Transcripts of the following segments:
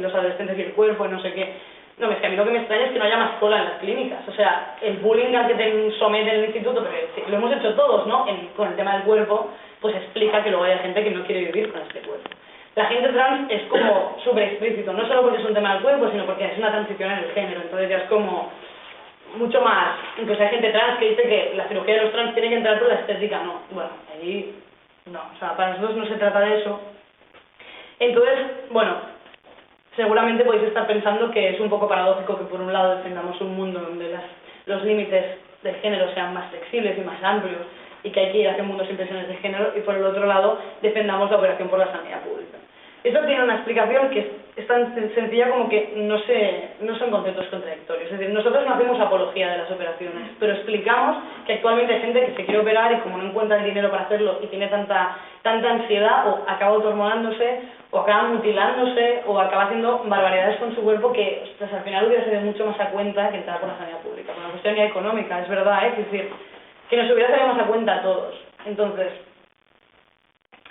los adolescentes y el cuerpo y no sé qué. No, es que a mí lo que me extraña es que no haya más cola en las clínicas. O sea, el bullying al que te someten en el instituto, pero lo hemos hecho todos, ¿no? Con el tema del cuerpo, pues explica que luego hay gente que no quiere vivir con este cuerpo. La gente trans es como súper explícito, no solo porque es un tema del cuerpo, sino porque es una transición en el género. Entonces ya es como mucho más. Incluso hay gente trans que dice que la cirugía de los trans tiene que entrar por la estética. No, bueno, ahí no. O sea, para nosotros no se trata de eso. Entonces, bueno, seguramente podéis estar pensando que es un poco paradójico que por un lado defendamos un mundo donde los límites del género sean más flexibles y más amplios y que hay que ir hacia un mundo sin presiones de género, y por el otro lado defendamos la operación por la sanidad pública. Esto tiene una explicación que es tan sencilla como que no son conceptos contradictorios. Es decir, nosotros no hacemos apología de las operaciones, pero explicamos que actualmente hay gente que se quiere operar y como no encuentra el dinero para hacerlo y tiene tanta ansiedad, o acaba autohormonándose, o acaba mutilándose, o acaba haciendo barbaridades con su cuerpo que, ostras, al final hubiera salido mucho más a cuenta que entrar por la sanidad pública. Por una cuestión ya económica, es verdad, es decir, que nos hubiera salido más a cuenta a todos. Entonces,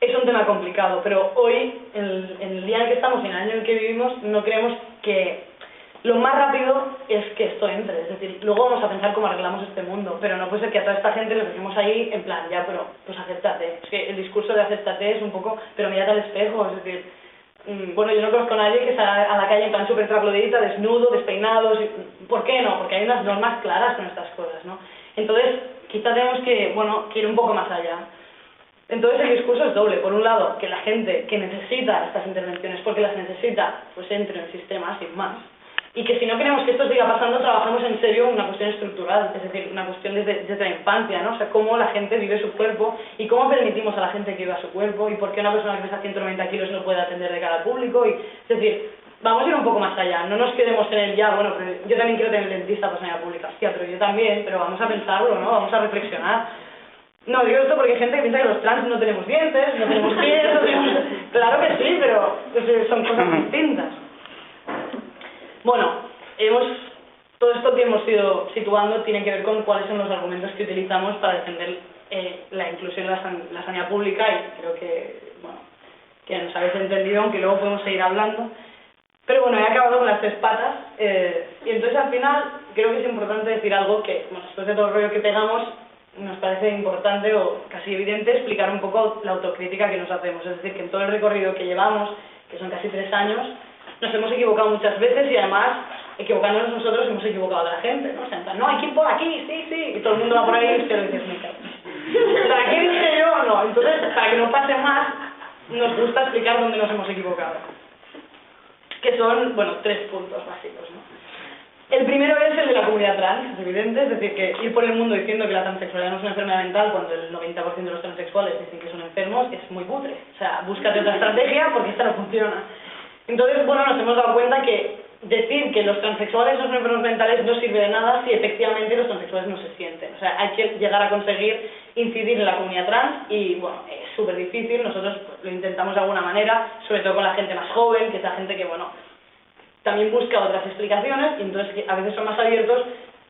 es un tema complicado, pero hoy, en el día en el que estamos y en el año en el que vivimos, no creemos que lo más rápido es que esto entre. Es decir, luego vamos a pensar cómo arreglamos este mundo, pero no puede ser que a toda esta gente les dejemos ahí en plan, ya, pero pues acéptate. Es que el discurso de acéptate es un poco, pero mírate al espejo, es decir, bueno, yo no conozco a nadie que salga a la calle en plan súper traglodita, desnudo, despeinados. ¿Por qué no? Porque hay unas normas claras con estas cosas, ¿no? Entonces, quizá tenemos que, bueno, que ir un poco más allá. Entonces el discurso es doble. Por un lado, que la gente que necesita estas intervenciones, porque las necesita, pues entre en el sistema sin más. Y que si no queremos que esto siga pasando, trabajamos en serio una cuestión estructural, es decir, una cuestión desde la infancia, ¿no? O sea, cómo la gente vive su cuerpo y cómo permitimos a la gente que viva su cuerpo y por qué una persona que pesa 190 kilos no puede atender de cara al público. Es decir, vamos a ir un poco más allá, no nos quedemos en el ya, bueno, pero yo también quiero tener dentista por sanidad pública, hostia, pero yo también, pero vamos a pensarlo, ¿no? Vamos a reflexionar. No, digo esto porque hay gente que piensa que los trans no tenemos dientes, no tenemos pies, no tenemos... Claro que sí, pero son cosas distintas. Bueno, todo esto que hemos ido situando tiene que ver con cuáles son los argumentos que utilizamos para defender la inclusión de la sanidad pública, y creo que, bueno, que nos habéis entendido, aunque luego podemos seguir hablando. Pero bueno, he acabado con las 3 patas, y entonces al final creo que es importante decir algo que, bueno, después de todo el rollo que pegamos, nos parece importante o casi evidente explicar un poco la autocrítica que nos hacemos. Es decir, que en todo el recorrido que llevamos, que son casi 3 años, nos hemos equivocado muchas veces, y además, equivocándonos nosotros, hemos equivocado a la gente, ¿no? O sea, no, hay que ir por aquí, sí, y todo el mundo va por ahí y se lo dices, me cago. ¿Para qué dije yo? No. Entonces, para que no pase más, nos gusta explicar dónde nos hemos equivocado. Que son, bueno, 3 puntos básicos, ¿no? El primero es el de la comunidad trans, es evidente, es decir, que ir por el mundo diciendo que la transexualidad no es una enfermedad mental cuando el 90% de los transexuales dicen que son enfermos es muy cutre. O sea, búscate otra estrategia porque esta no funciona. Entonces, bueno, nos hemos dado cuenta que decir que los transexuales no son enfermos mentales no sirve de nada si efectivamente los transexuales no se sienten. O sea, hay que llegar a conseguir incidir en la comunidad trans y, bueno, es súper difícil. Nosotros lo intentamos de alguna manera, sobre todo con la gente más joven, que es la gente que, bueno, también busca otras explicaciones, y entonces a veces son más abiertos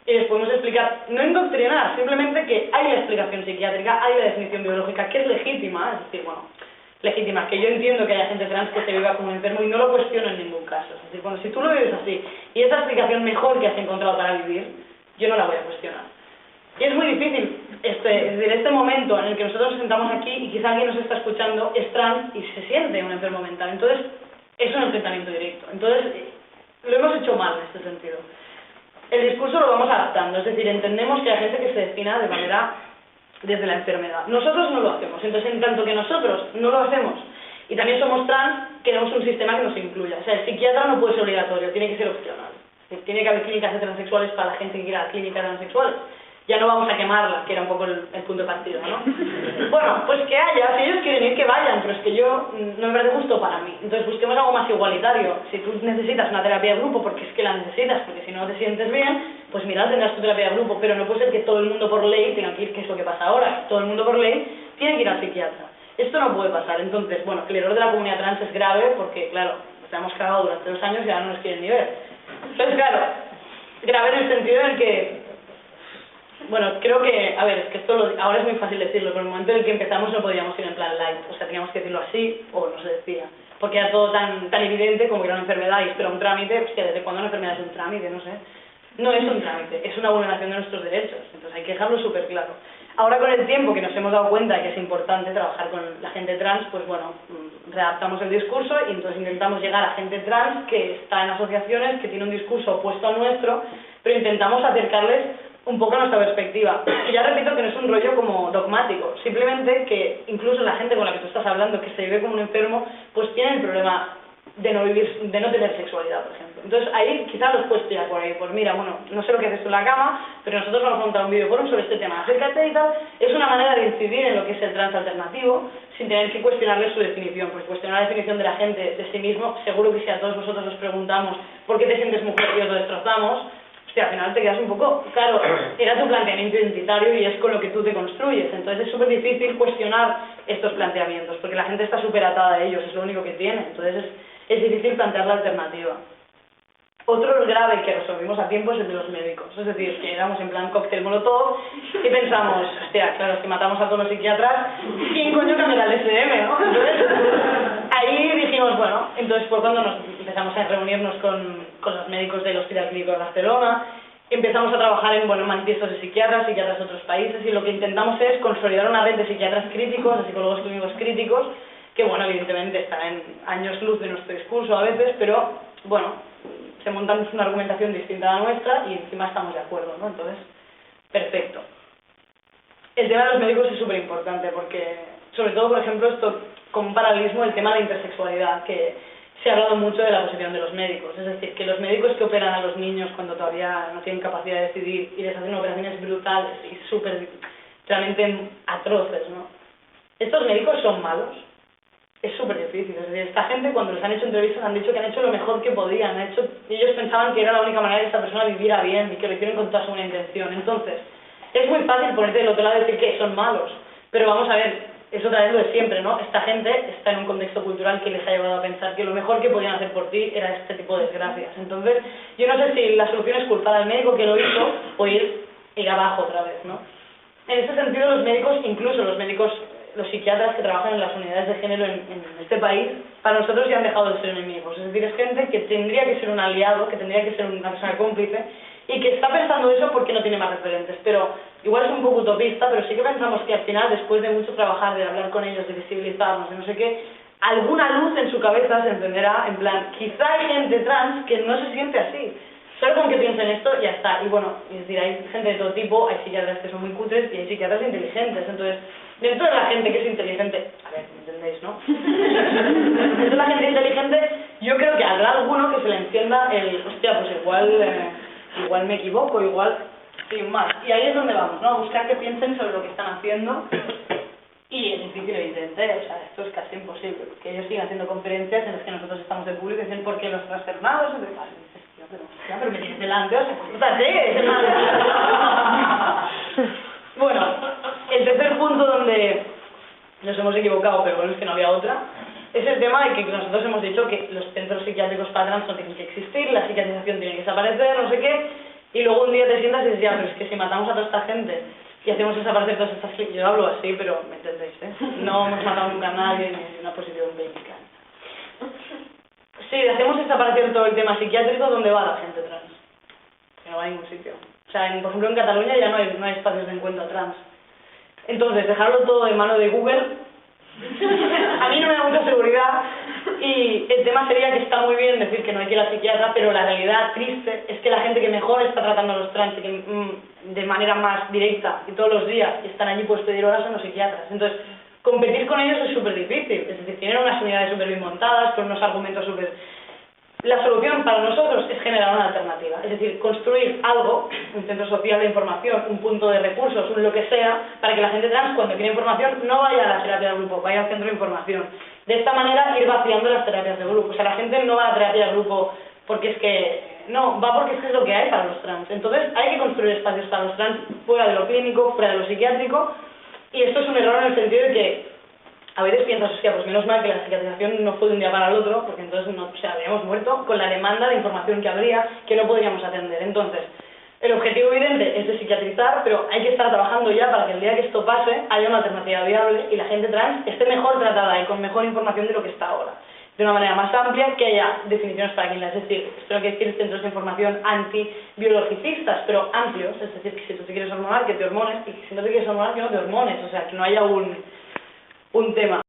y les podemos explicar, no indoctrinar, simplemente que hay la explicación psiquiátrica, hay la definición biológica que es legítima, es decir, bueno, legítima, que yo entiendo que haya gente trans que se viva como un enfermo y no lo cuestiono en ningún caso. Es decir, bueno, si tú lo vives así y esa explicación mejor que has encontrado para vivir, yo no la voy a cuestionar. Y es muy difícil, es decir, este momento en el que nosotros nos sentamos aquí y quizá alguien nos está escuchando es trans y se siente un enfermo mental, entonces es un enfrentamiento directo. Entonces, lo hemos hecho mal en este sentido. El discurso lo vamos adaptando, es decir, entendemos que hay gente que se defina de manera desde la enfermedad. Nosotros no lo hacemos, entonces en tanto que nosotros no lo hacemos y también somos trans, queremos un sistema que nos incluya. O sea, el psiquiatra no puede ser obligatorio, tiene que ser opcional. Tiene que haber clínicas de transexuales para la gente que quiera clínicas transexuales. Ya no vamos a quemarlas, que era un poco el punto de partida, ¿no? Bueno, pues que haya, si ellos quieren ir, que vayan, pero es que yo no me parece justo para mí. Entonces busquemos algo más igualitario. Si tú necesitas una terapia de grupo, porque es que la necesitas, porque si no te sientes bien, pues mira, tendrás tu terapia de grupo, pero no puede ser que todo el mundo por ley tenga que ir, que es lo que pasa ahora. Todo el mundo por ley tiene que ir al psiquiatra. Esto no puede pasar. Entonces, bueno, el error de la comunidad trans es grave, porque claro, nos hemos cagado durante 2 años y ahora no nos quieren ni ver. Entonces, claro, grave en el sentido en el que Bueno, creo que, a ver, es que ahora es muy fácil decirlo, pero en el momento en el que empezamos no podíamos ir en plan light, o sea, teníamos que decirlo así o no se decía, porque era todo tan evidente como que era una enfermedad y esto era un trámite. Hostia, ¿desde cuándo una enfermedad es un trámite? No sé. No es un trámite, es una vulneración de nuestros derechos, entonces hay que dejarlo súper claro. Ahora, con el tiempo que nos hemos dado cuenta de que es importante trabajar con la gente trans, pues bueno, readaptamos el discurso y entonces intentamos llegar a gente trans que está en asociaciones, que tiene un discurso opuesto al nuestro, pero intentamos acercarles un poco a nuestra perspectiva. Y ya repito que no es un rollo como dogmático, simplemente que incluso la gente con la que tú estás hablando, que se vive como un enfermo, pues tiene el problema de no tener sexualidad, por ejemplo. Entonces ahí quizás los puedes tirar por ahí, pues mira, bueno, no sé lo que haces tú en la cama, pero nosotros vamos a montar un videoforum sobre este tema, acércate y tal. Es una manera de incidir en lo que es el trans alternativo, sin tener que cuestionarle su definición, porque cuestionar la definición de la gente de sí mismo, seguro que si a todos vosotros os preguntamos por qué te sientes mujer y os lo destrozamos, hostia, al final te quedas un poco, claro, era tu planteamiento identitario y es con lo que tú te construyes, entonces es súper difícil cuestionar estos planteamientos, porque la gente está súper atada a ellos, es lo único que tiene, entonces es difícil plantear la alternativa. Otro grave que resolvimos a tiempo es el de los médicos, es decir, que éramos en plan cóctel molotov y pensamos, hostia, claro, si matamos a todos los psiquiatras, ¿quién coño cambiará el SM, no? Entonces, ahí dijimos, bueno, entonces fue cuando nos empezamos a reunirnos con los médicos del Hospital Clínico de Barcelona, empezamos a trabajar en manifiestos de psiquiatras de otros países, y lo que intentamos es consolidar una red de psiquiatras críticos, de psicólogos clínicos críticos, que bueno, evidentemente están en años luz de nuestro discurso a veces, pero bueno, se montan una argumentación distinta a la nuestra y encima estamos de acuerdo, ¿no? Entonces, perfecto. El tema de los médicos es súper importante porque, sobre todo, por ejemplo, esto como un paralelismo, el tema de la intersexualidad, que se ha hablado mucho de la posición de los médicos, es decir, que los médicos que operan a los niños cuando todavía no tienen capacidad de decidir y les hacen operaciones brutales y súper, realmente atroces, ¿no? ¿Estos médicos son malos? Es súper difícil, es decir, esta gente cuando les han hecho entrevistas han dicho que han hecho lo mejor que podían, y ellos pensaban que era la única manera de que esta persona viviera bien y que lo hicieron con toda su buena intención. Entonces, es muy fácil ponerte del otro lado y decir que son malos, pero vamos a ver, es otra vez lo de siempre, ¿no? Esta gente está en un contexto cultural que les ha llevado a pensar que lo mejor que podían hacer por ti era este tipo de desgracias. Entonces, yo no sé si la solución es culpar al médico que lo hizo o ir abajo otra vez, ¿no? En ese sentido, los médicos, incluso los psiquiatras que trabajan en las unidades de género en este país, para nosotros ya han dejado de ser enemigos. Es decir, es gente que tendría que ser un aliado, que tendría que ser una persona cómplice, y que está pensando eso porque no tiene más referentes. Pero igual es un poco utopista, pero sí que pensamos que al final, después de mucho trabajar, de hablar con ellos, de visibilizarnos, de no sé qué, alguna luz en su cabeza se entenderá, en plan, quizá hay gente trans que no se siente así. Solo con que piensen esto, ya está. Y bueno, es decir, hay gente de todo tipo, hay psiquiatras que son muy cutres y hay psiquiatras inteligentes. Entonces, dentro de la gente que es inteligente, a ver, ¿me entendéis, no? Dentro de la gente inteligente, yo creo que habrá alguno que se le encienda el, hostia, pues igual me equivoco, igual, sin más. Y ahí es donde vamos, ¿no? A buscar que piensen sobre lo que están haciendo. Y es difícil, evidente, o sea, esto es casi imposible, porque ellos siguen haciendo conferencias en las que nosotros estamos de público y dicen, ¿por qué los trastornados? Pero me tienes delante, o sea, compórtate. Bueno, el tercer punto donde nos hemos equivocado, pero bueno, es que no había otra, es el tema de que nosotros hemos dicho que los centros psiquiátricos para trans no tienen que existir, la psiquiatrización tiene que desaparecer, no sé qué, y luego un día te sientas y dices, ya, pero es que si matamos a toda esta gente y hacemos desaparecer todas estas clínicas, yo hablo así, pero me entendéis, ¿eh? No hemos matado nunca a nadie ni en una posición bélica. Sí, hacemos desaparecer todo el tema psiquiátrico, ¿dónde va la gente trans? Que no va a ningún sitio. O sea, por ejemplo, en Cataluña ya no hay espacios de encuentro trans. Entonces, dejarlo todo en mano de Google, a mí no me da mucha seguridad, y el tema sería que está muy bien decir que no hay que ir a la psiquiatra, pero la realidad triste es que la gente que mejor está tratando a los trans y que de manera más directa y todos los días y están allí puedes pedir horas son los psiquiatras. Entonces, competir con ellos es súper difícil, es decir, tienen unas unidades súper bien montadas, con unos argumentos súper... La solución para nosotros es generar una alternativa, es decir, construir algo, un centro social de información, un punto de recursos, un lo que sea, para que la gente trans, cuando quiere información, no vaya a la terapia de grupo, vaya al centro de información. De esta manera, ir vaciando las terapias de grupo. O sea, la gente no va a la terapia de grupo porque es que... No, va porque es que es lo que hay para los trans. Entonces, hay que construir espacios para los trans fuera de lo clínico, fuera de lo psiquiátrico, y esto es un error en el sentido de que a veces piensas, hostia, pues menos mal que la psiquiatrización no fue de un día para el otro, porque entonces no, o sea, habríamos muerto con la demanda de información que habría, que no podríamos atender. Entonces, El objetivo evidente es de psiquiatrizar, pero hay que estar trabajando ya para que el día que esto pase haya una alternativa viable y la gente trans esté mejor tratada y con mejor información de lo que está ahora. De una manera más amplia, que haya definiciones para quien las, es decir, esto no quiere decir centros de información anti-biologicistas, pero amplios, es decir, que si tú te quieres hormonar, que te hormones, y que si no te quieres hormonar, que no te hormones, o sea, que no haya un tema.